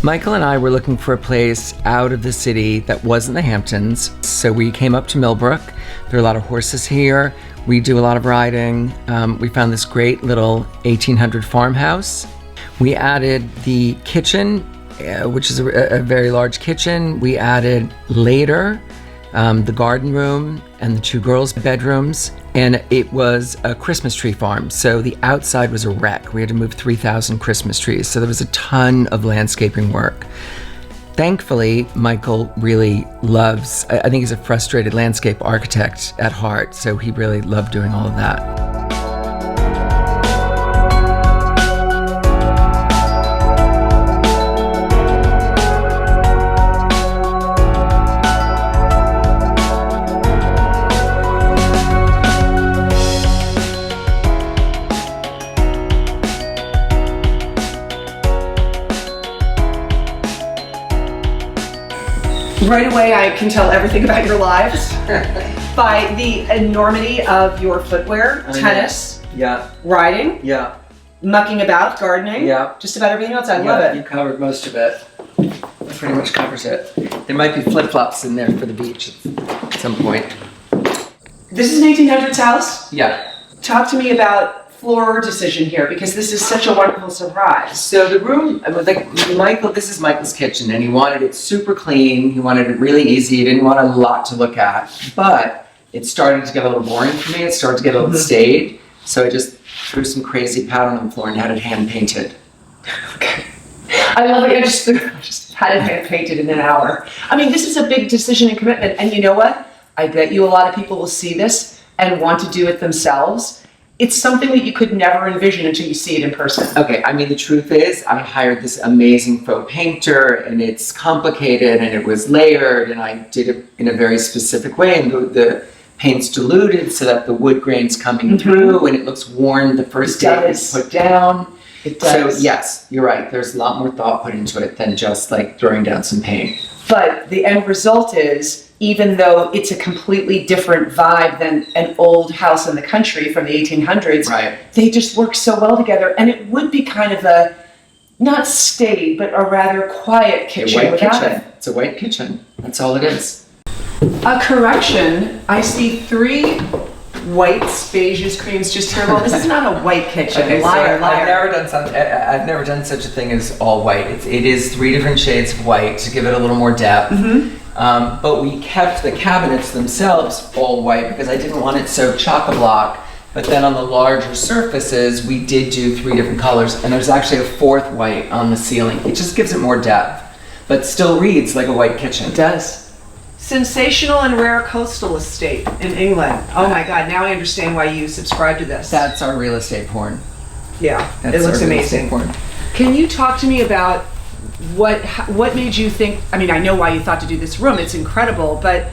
Michael and I were looking for a place out of the city that wasn't the Hamptons, so we came up to Millbrook. There are a lot of horses here. We do a lot of riding. We found this great little 1800 farmhouse. We added the kitchen, which is a very large kitchen. We added later the garden room and the 2 girls' bedrooms, and it was a Christmas tree farm, so the outside was a wreck. We had to move 3,000 Christmas trees, so there was a ton of landscaping work. Thankfully, Michael really loves, I think he's a frustrated landscape architect at heart, so he really loved doing all of that. Right away, I can tell everything about your lives by the enormity of your footwear, tennis, riding, mucking about, gardening, just about everything else. I love it. You covered most of it. That pretty much covers it. There might be flip-flops in there for the beach at some point. This is an 1800s house? Yeah. Talk to me about floor decision here, because this is such a wonderful surprise. So the room, this is Michael's kitchen, and he wanted it super clean. He wanted it really easy. He didn't want a lot to look at, but it started to get a little boring for me. It started to get a little staid, so I just threw some crazy pattern on the floor and had it hand painted. Okay. I love it. I just had it hand painted in an hour. I mean, this is a big decision and commitment, and you know what? I bet you a lot of people will see this and want to do it themselves. It's something that you could never envision until you see it in person. Okay, I mean, the truth is, I hired this amazing faux painter, and it's complicated, and it was layered, and I did it in a very specific way, and the paint's diluted so that the wood grain's coming through, and it looks worn the first day it's put down. It does. So yes, you're right. There's a lot more thought put into it than just like throwing down some paint. But the end result is, even though it's a completely different vibe than an old house in the country from the 1800s, they just work so well together. And it would be kind of a, not staid, but a rather quiet kitchen without it. It's a white kitchen. That's all it is. A correction, I see 3 whites, beiges, creams, just terrible. This is not a white kitchen. Okay, liar. I've never done such a thing as all white. It is 3 different shades of white to give it a little more depth. But we kept the cabinets themselves all white because I didn't want it so chock-a-block. But then on the larger surfaces, we did do 3 different colors, and there's actually a 4th white on the ceiling. It just gives it more depth, but still reads like a white kitchen. It does. Sensational and rare coastal estate in England. Oh my God, now I understand why you subscribe to this. That's our real estate porn. Yeah, That's it looks our real amazing. estate porn. Can you talk to me about what made you think, I mean, I know why you thought to do this room, it's incredible, but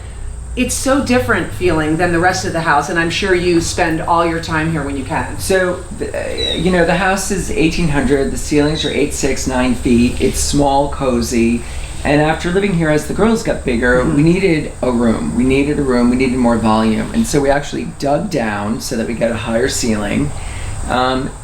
it's so different feeling than the rest of the house, and I'm sure you spend all your time here when you can. So, the house is 1800, the ceilings are 8'6", 9 feet, it's small, cozy, and after living here as the girls got bigger, we needed a room. We needed more volume, and so we actually dug down so that we got a higher ceiling.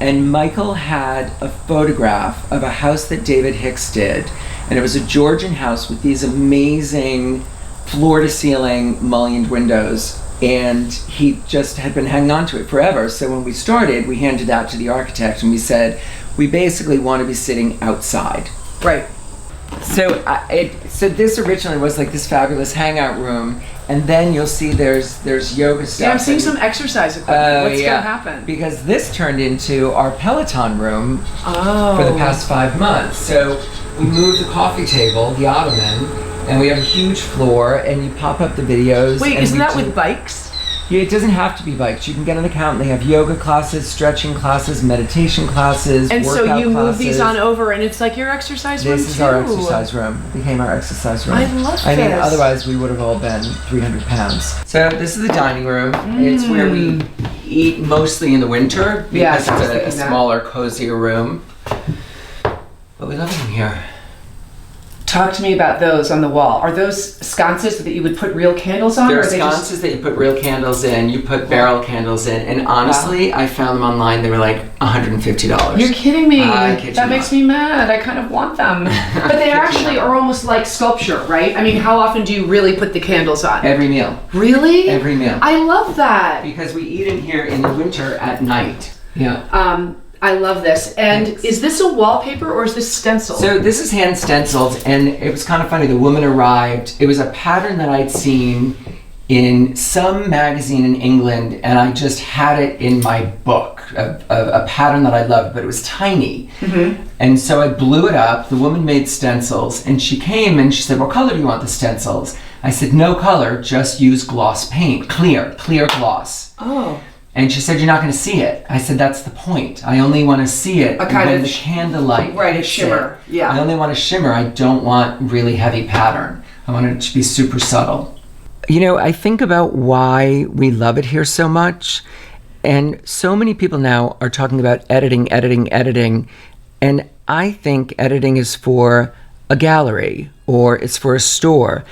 And Michael had a photograph of a house that David Hicks did, and it was a Georgian house with these amazing floor-to-ceiling mullioned windows, and he just had been hanging on to it forever. So when we started, we handed that to the architect, and we said, we basically want to be sitting outside. Right. So so this originally was like this fabulous hangout room, and then you'll see there's yoga stuff. Yeah, I'm seeing some exercise equipment. What's going to happen? Because this turned into our Peloton room Oh. for the past 5 months. So we moved the coffee table, the ottoman, and we have a huge floor, and you pop up the videos. Wait, and isn't that do- with bikes? Yeah, it doesn't have to be bikes. You can get an account. They have yoga classes, stretching classes, meditation classes, And workout so you move classes. these on over, and it's like your exercise room This is too. our exercise room. It became our exercise room. I love I mean, this. otherwise we would have all been 300 pounds. So this is the dining room. It's where we eat mostly in the winter Yeah, because I was it's a thinking that. smaller, cozier room. But we love it in here. Talk to me about those on the wall. Are those sconces that you would put real candles on? There or are they sconces that you put real candles in. You put barrel candles in. And honestly, I found them online. They were like $150. You're kidding me. I kid you That makes not. me mad. I kind of want them. But they actually are almost like sculpture, right? I mean, how often do you really put the candles on? Every meal. Really? Every meal. I love that. Because we eat in here in the winter at night. Yeah. I love this. And Thanks. is this a wallpaper or is this stencil? So this is hand stenciled, and it was kind of funny. The woman arrived. It was a pattern that I'd seen in some magazine in England, and I just had it in my book, a pattern that I loved, but it was tiny. And so I blew it up. The woman made stencils, and she came and she said, "What color do you want the stencils?" I said, "No color, just use gloss paint, clear gloss." Oh. And she said, "You're not going to see it." I said, "That's the point. I only want to see it A kind when of the candlelight right, a hits shimmer. it. Yeah. I only want a shimmer. I don't want really heavy pattern. I want it to be super subtle." You know, I think about why we love it here so much. And so many people now are talking about editing. And I think editing is for a gallery or it's for a store.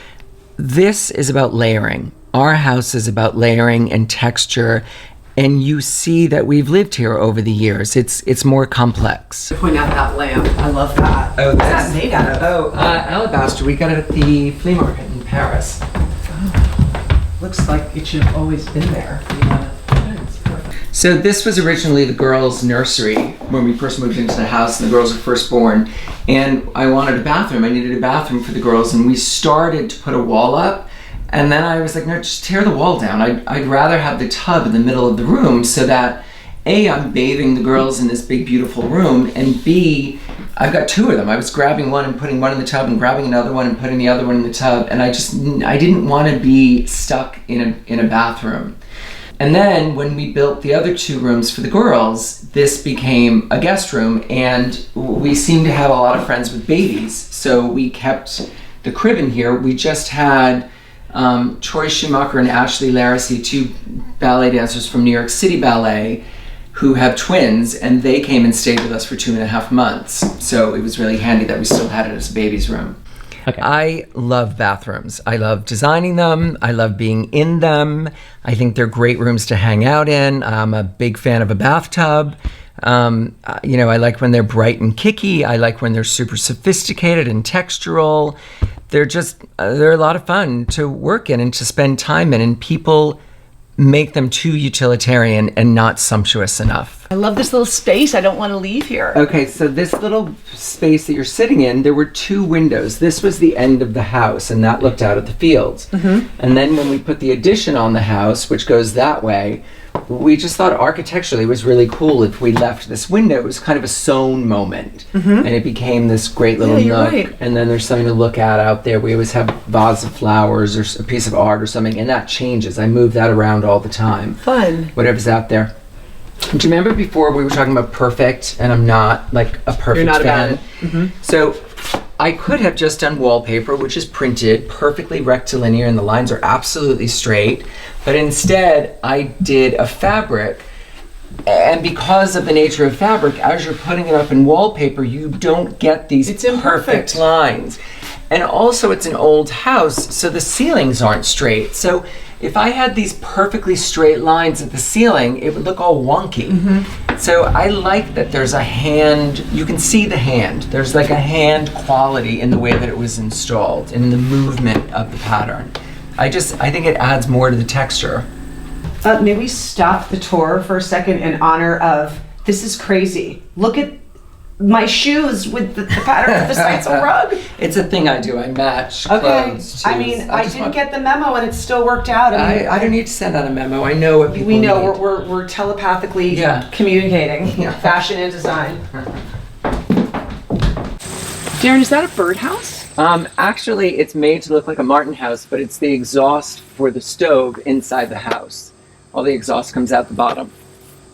This is about layering. Our house is about layering and texture. And you see that we've lived here over the years. It's more complex. Point out that lamp. I love that. Oh, What's that made out of? Alabaster. We got it at the flea market in Paris. Looks like it should have always been there. It's perfect. So this was originally the girls' nursery when we first moved into the house and the girls were first born. And I wanted a bathroom. I needed a bathroom for the girls, and we started to put a wall up. And then I was like, no, just tear the wall down. I'd rather have the tub in the middle of the room so that A, I'm bathing the girls in this big, beautiful room, and B, I've got two of them. I was grabbing one and putting one in the tub and grabbing another one and putting the other one in the tub, and I didn't want to be stuck in a bathroom. And then when we built the other two rooms for the girls, this became a guest room, and we seemed to have a lot of friends with babies, so we kept the crib in here. We just had Troy Schumacher and Ashley Laracy, two ballet dancers from New York City Ballet, who have twins, and they came and stayed with us for 2.5 months. So it was really handy that we still had it as a baby's room. Okay. I love bathrooms. I love designing them. I love being in them. I think they're great rooms to hang out in. I'm a big fan of a bathtub. I like when they're bright and kicky. I like when they're super sophisticated and textural. They're a lot of fun to work in and to spend time in, and people make them too utilitarian and not sumptuous enough. I love this little space. I don't want to leave here. Okay, so this little space that you're sitting in, there were two windows. This was the end of the house, and that looked out at the fields. And then when we put the addition on the house, which goes that way, we just thought architecturally it was really cool if we left this window. It was kind of a sewn moment, and it became this great little nook. Right. And then there's something to look at out there. We always have a vase of flowers or a piece of art or something, and that changes. I move that around all the time. Fun. Whatever's out there. Do you remember before we were talking about perfect, and I'm not like a perfect You're not fan? about it. So I could have just done wallpaper, which is printed perfectly rectilinear and the lines are absolutely straight. But instead, I did a fabric. And because of the nature of fabric, as you're putting it up in wallpaper, you don't get these It's imperfect. perfect lines. And also, it's an old house, so the ceilings aren't straight. So if I had these perfectly straight lines at the ceiling, it would look all wonky. So I like that there's a hand, you can see the hand. There's like a hand quality in the way that it was installed, in the movement of the pattern. I think it adds more to the texture. May we stop the tour for a second in honor of, this is crazy. Look at my shoes with the pattern of the sisal rug. It's a thing I do. I match Okay. clothes. I mean, I didn't get the memo, and it still worked out. I don't need to send out a memo. I know what people we know need. we're telepathically communicating. Fashion and design. Darren, is that a birdhouse? Actually, it's made to look like a Martin house, but it's the exhaust for the stove inside the house. All the exhaust comes out the bottom.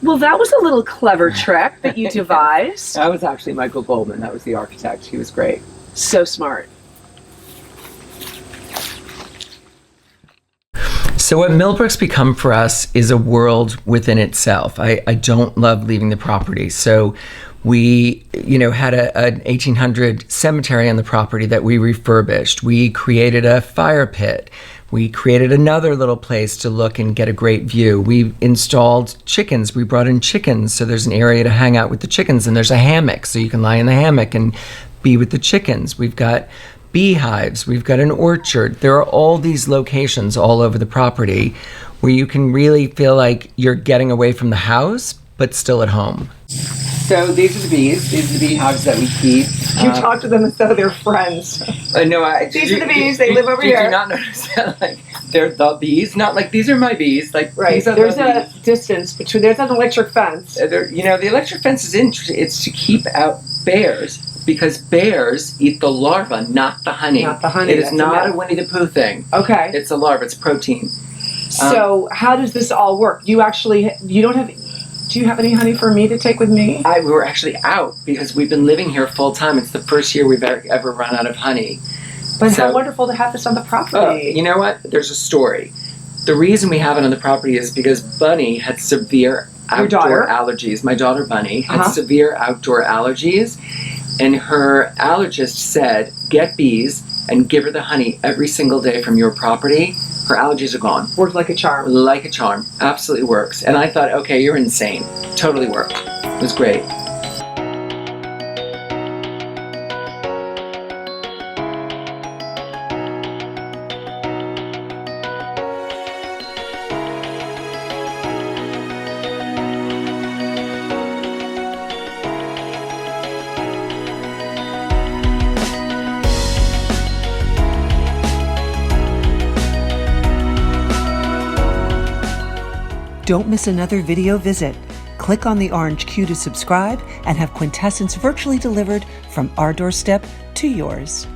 Well, that was a little clever trick that you devised. That was actually Michael Goldman. That was the architect. He was great. So smart. So what Millbrook's become for us is a world within itself. I don't love leaving the property. So we, had an 1800 cemetery on the property that we refurbished. We created a fire pit. We created another little place to look and get a great view. We installed chickens. We brought in chickens, so there's an area to hang out with the chickens, and there's a hammock, so you can lie in the hammock and be with the chickens. We've got beehives. We've got an orchard. There are all these locations all over the property where you can really feel like you're getting away from the house, but still at home. So these are the bees. These are the beehives that we keep. You talk to them as though they're friends. No, these are the bees. They live over here. Do you not notice that? Like, they're the bees, not like these are my bees. Like, right. These are there's the a distance between. There's an electric fence. The electric fence is it's to keep out bears because bears eat the larva, not the honey. Not the honey. It is not a Winnie the Pooh thing. Okay. It's a larva. It's protein. So how does this all work? Do you have any honey for me to take with me? We were actually out because we've been living here full time. It's the first year we've ever run out of honey. But how wonderful to have this on the property. You know what? There's a story. The reason we have it on the property is because Bunny had severe outdoor allergies. My daughter Bunny had severe outdoor allergies, and her allergist said, get bees and give her the honey every single day from your property. Her allergies are gone. Worked like a charm. Like a charm. Absolutely works. And I thought, okay, you're insane. Totally worked. It was great. Don't miss another video visit. Click on the orange Q to subscribe and have Quintessence virtually delivered from our doorstep to yours.